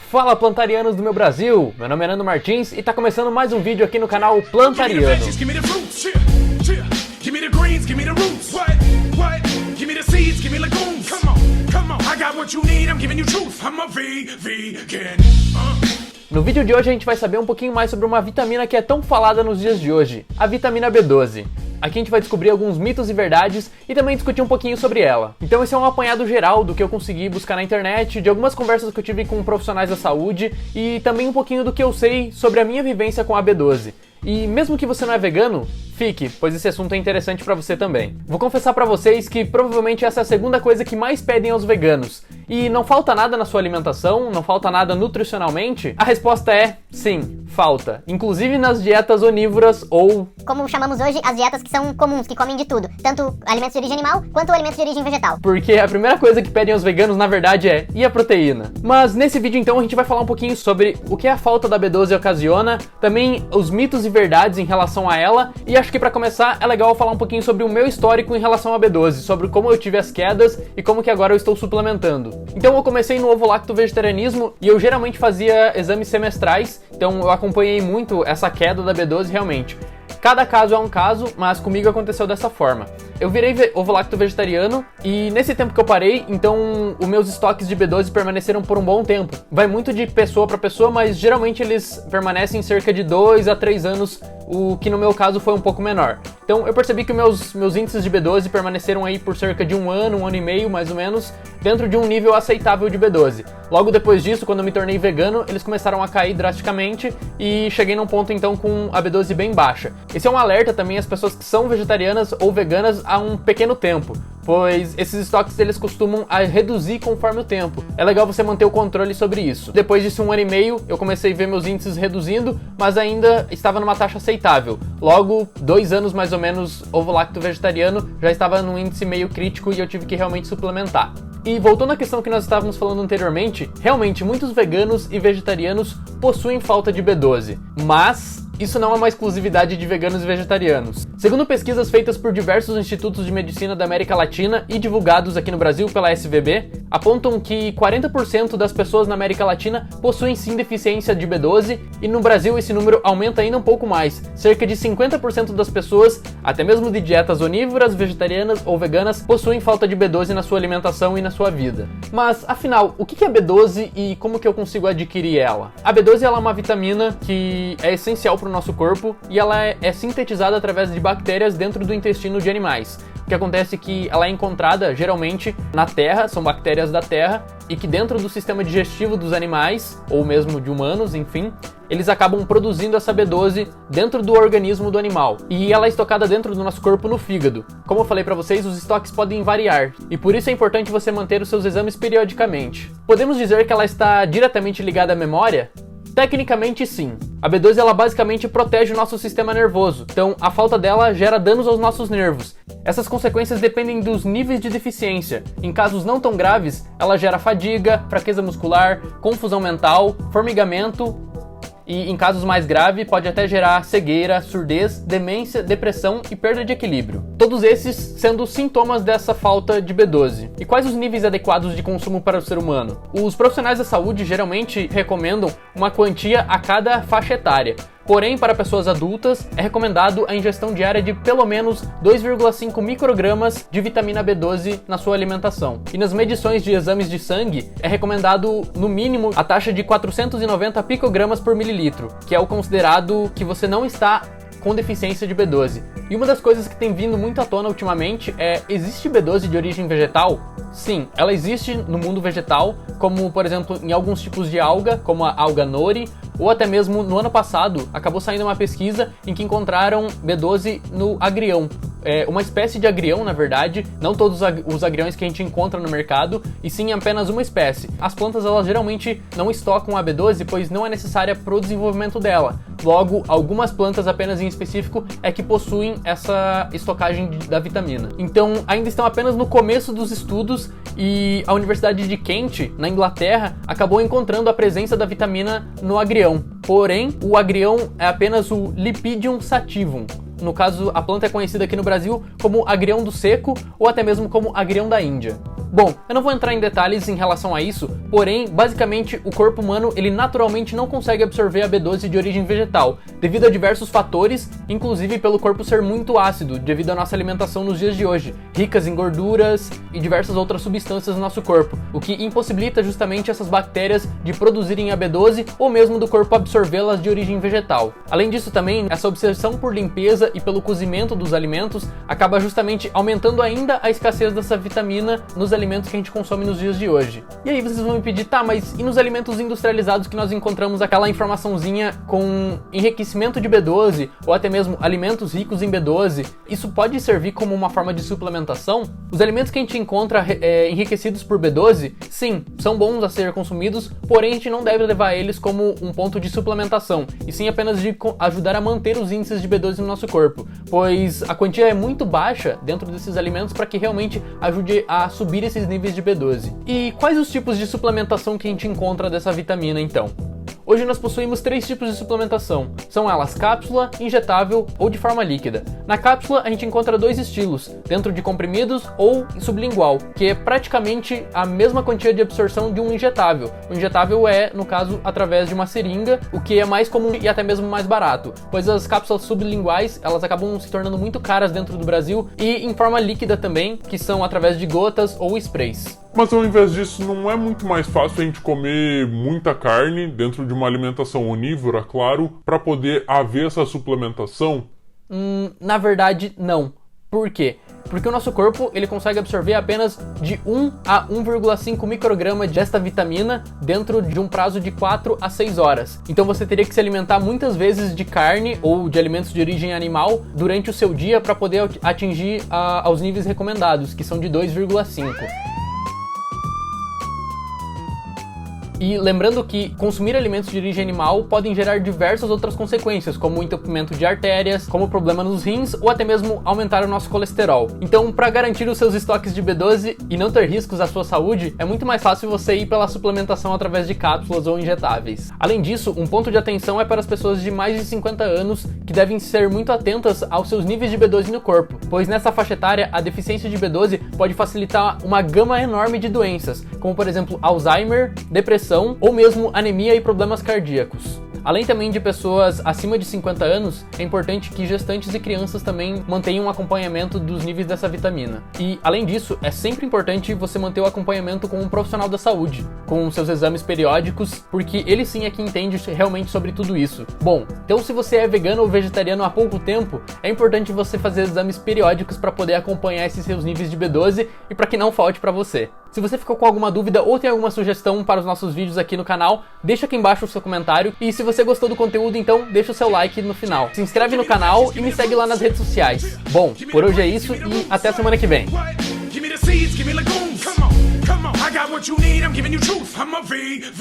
Fala, plantarianos do meu Brasil! Meu nome é Nando Martins e tá começando mais um vídeo aqui no canal Plantariano. No vídeo de hoje a gente vai saber um pouquinho mais sobre uma vitamina que é tão falada nos dias de hoje, a vitamina B12. Aqui a gente vai descobrir alguns mitos e verdades e também discutir um pouquinho sobre ela. Então esse é um apanhado geral do que eu consegui buscar na internet, de algumas conversas que eu tive com profissionais da saúde e também um pouquinho do que eu sei sobre a minha vivência com a B12. E mesmo que você não é vegano, fique, pois esse assunto é interessante pra você também. Vou confessar pra vocês que provavelmente essa é a segunda coisa que mais pedem aos veganos. E não falta nada na sua alimentação? Não falta nada nutricionalmente? A resposta é sim, falta. Inclusive nas dietas onívoras ou... como chamamos hoje, as dietas que são comuns, que comem de tudo. Tanto alimentos de origem animal, quanto alimentos de origem vegetal. Porque a primeira coisa que pedem aos veganos, na verdade, é e a proteína? Mas nesse vídeo, então, a gente vai falar um pouquinho sobre o que a falta da B12 ocasiona, também os mitos e verdades em relação a ela, e acho que pra começar é legal falar um pouquinho sobre o meu histórico em relação à B12, sobre como eu tive as quedas e como que agora eu estou suplementando. Então eu comecei no ovo-lacto-vegetarianismo e eu geralmente fazia exames semestrais, então eu acompanhei muito essa queda da B12 realmente. Cada caso é um caso, mas comigo aconteceu dessa forma. Eu virei ovo-lacto-vegetariano e nesse tempo que eu parei, então os meus estoques de B12 permaneceram por um bom tempo. Vai muito de pessoa para pessoa, mas geralmente eles permanecem cerca de 2 a 3 anos, o que no meu caso foi um pouco menor. Então eu percebi que meus índices de B12 permaneceram aí por cerca de um ano e meio mais ou menos, dentro de um nível aceitável de B12. Logo depois disso, quando eu me tornei vegano, eles começaram a cair drasticamente e cheguei num ponto então com a B12 bem baixa. Esse é um alerta também às pessoas que são vegetarianas ou veganas há um pequeno tempo, pois esses estoques eles costumam a reduzir conforme o tempo. É legal você manter o controle sobre isso. Depois disso, 1 ano e meio, eu comecei a ver meus índices reduzindo, mas ainda estava numa taxa aceitável. Logo, 2 anos mais ou menos, ovo-lacto-vegetariano, já estava num índice meio crítico e eu tive que realmente suplementar. E voltando à questão que nós estávamos falando anteriormente, realmente muitos veganos e vegetarianos possuem falta de B12, mas isso não é uma exclusividade de veganos e vegetarianos. Segundo pesquisas feitas por diversos institutos de medicina da América Latina e divulgados aqui no Brasil pela SVB, apontam que 40% das pessoas na América Latina possuem sim deficiência de B12 e no Brasil esse número aumenta ainda um pouco mais. Cerca de 50% das pessoas, até mesmo de dietas onívoras, vegetarianas ou veganas, possuem falta de B12 na sua alimentação e na sua vida. Mas, afinal, o que é B12 e como que eu consigo adquirir ela? A B12 ela é uma vitamina que é essencial para o nosso corpo e ela é sintetizada através de bactérias dentro do intestino de animais. O que acontece é que ela é encontrada geralmente na terra, são bactérias da terra, e que dentro do sistema digestivo dos animais, ou mesmo de humanos, enfim, eles acabam produzindo essa B12 dentro do organismo do animal. E ela é estocada dentro do nosso corpo no fígado. Como eu falei para vocês, os estoques podem variar, e por isso é importante você manter os seus exames periodicamente. Podemos dizer que ela está diretamente ligada à memória? Tecnicamente sim. A B12 ela basicamente protege o nosso sistema nervoso, então a falta dela gera danos aos nossos nervos. Essas consequências dependem dos níveis de deficiência. Em casos não tão graves, ela gera fadiga, fraqueza muscular, confusão mental, formigamento e em casos mais graves pode até gerar cegueira, surdez, demência, depressão e perda de equilíbrio. Todos esses sendo sintomas dessa falta de B12. E quais os níveis adequados de consumo para o ser humano? Os profissionais da saúde geralmente recomendam uma quantia a cada faixa etária. Porém, para pessoas adultas, é recomendado a ingestão diária de pelo menos 2,5 microgramas de vitamina B12 na sua alimentação. E nas medições de exames de sangue, é recomendado, no mínimo, a taxa de 490 picogramas por mililitro, que é o considerado que você não está com deficiência de B12. E uma das coisas que tem vindo muito à tona ultimamente é: existe B12 de origem vegetal? Sim, ela existe no mundo vegetal, como por exemplo em alguns tipos de alga, como a alga nori, ou até mesmo no ano passado acabou saindo uma pesquisa em que encontraram B12 no agrião. É uma espécie de agrião, na verdade, não todos os agriões que a gente encontra no mercado, e sim apenas uma espécie. As plantas elas geralmente não estocam a B12, pois não é necessária para o desenvolvimento dela. Logo, algumas plantas apenas em específico é que possuem essa estocagem da vitamina. Então, ainda estão apenas no começo dos estudos e a Universidade de Kent, na Inglaterra, acabou encontrando a presença da vitamina no agrião. Porém, o agrião é apenas o Lipidium sativum. No caso, a planta é conhecida aqui no Brasil como agrião do seco ou até mesmo como agrião da Índia. Bom, eu não vou entrar em detalhes em relação a isso, porém, basicamente, o corpo humano, ele naturalmente não consegue absorver a B12 de origem vegetal, devido a diversos fatores, inclusive pelo corpo ser muito ácido, devido à nossa alimentação nos dias de hoje, ricas em gorduras e diversas outras substâncias no nosso corpo, o que impossibilita justamente essas bactérias de produzirem a B12 ou mesmo do corpo absorvê-las de origem vegetal. Além disso também, essa obsessão por limpeza e pelo cozimento dos alimentos acaba justamente aumentando ainda a escassez dessa vitamina nos alimentos que a gente consome nos dias de hoje. E aí vocês vão me pedir, tá, mas e nos alimentos industrializados que nós encontramos aquela informaçãozinha com enriquecimento de B12 ou até mesmo alimentos ricos em B12, isso pode servir como uma forma de suplementação? Os alimentos que a gente encontra enriquecidos por B12, sim, são bons a ser consumidos, porém a gente não deve levar eles como um ponto de suplementação, e sim apenas de ajudar a manter os índices de B12 no nosso corpo, pois a quantia é muito baixa dentro desses alimentos para que realmente ajude a subir esses níveis de B12. E quais os tipos de suplementação que a gente encontra dessa vitamina então? Hoje nós possuímos 3 tipos de suplementação, são elas cápsula, injetável ou de forma líquida. Na cápsula a gente encontra 2 estilos, dentro de comprimidos ou sublingual, que é praticamente a mesma quantia de absorção de um injetável. O injetável é, no caso, através de uma seringa, o que é mais comum e até mesmo mais barato, pois as cápsulas sublinguais, elas acabam se tornando muito caras dentro do Brasil, e em forma líquida também, que são através de gotas ou sprays. Mas ao invés disso, não é muito mais fácil a gente comer muita carne dentro de uma alimentação onívora, claro, para poder haver essa suplementação? Na verdade, não. Por quê? Porque o nosso corpo ele consegue absorver apenas de 1 a 1,5 micrograma desta vitamina dentro de um prazo de 4 a 6 horas. Então você teria que se alimentar muitas vezes de carne ou de alimentos de origem animal durante o seu dia para poder atingir aos níveis recomendados, que são de 2,5. E lembrando que consumir alimentos de origem animal podem gerar diversas outras consequências, como o entupimento de artérias, como problema nos rins ou até mesmo aumentar o nosso colesterol. Então, para garantir os seus estoques de B12 e não ter riscos à sua saúde, é muito mais fácil você ir pela suplementação através de cápsulas ou injetáveis. Além disso, um ponto de atenção é para as pessoas de mais de 50 anos que devem ser muito atentas aos seus níveis de B12 no corpo, pois nessa faixa etária a deficiência de B12 pode facilitar uma gama enorme de doenças, como por exemplo Alzheimer, depressão ou mesmo anemia e problemas cardíacos. Além também de pessoas acima de 50 anos, é importante que gestantes e crianças também mantenham um acompanhamento dos níveis dessa vitamina. E, além disso, é sempre importante você manter o acompanhamento com um profissional da saúde, com seus exames periódicos, porque ele sim é que entende realmente sobre tudo isso. Bom, então se você é vegano ou vegetariano há pouco tempo, é importante você fazer exames periódicos para poder acompanhar esses seus níveis de B12 e para que não falte para você. Se você ficou com alguma dúvida ou tem alguma sugestão para os nossos vídeos aqui no canal, deixa aqui embaixo o seu comentário, e se você gostou do conteúdo, então deixa o seu like no final. Se inscreve no canal e me segue lá nas redes sociais. Bom, por hoje é isso e até a semana que vem. I got what you need, I'm giving you truth. I'm a vegan.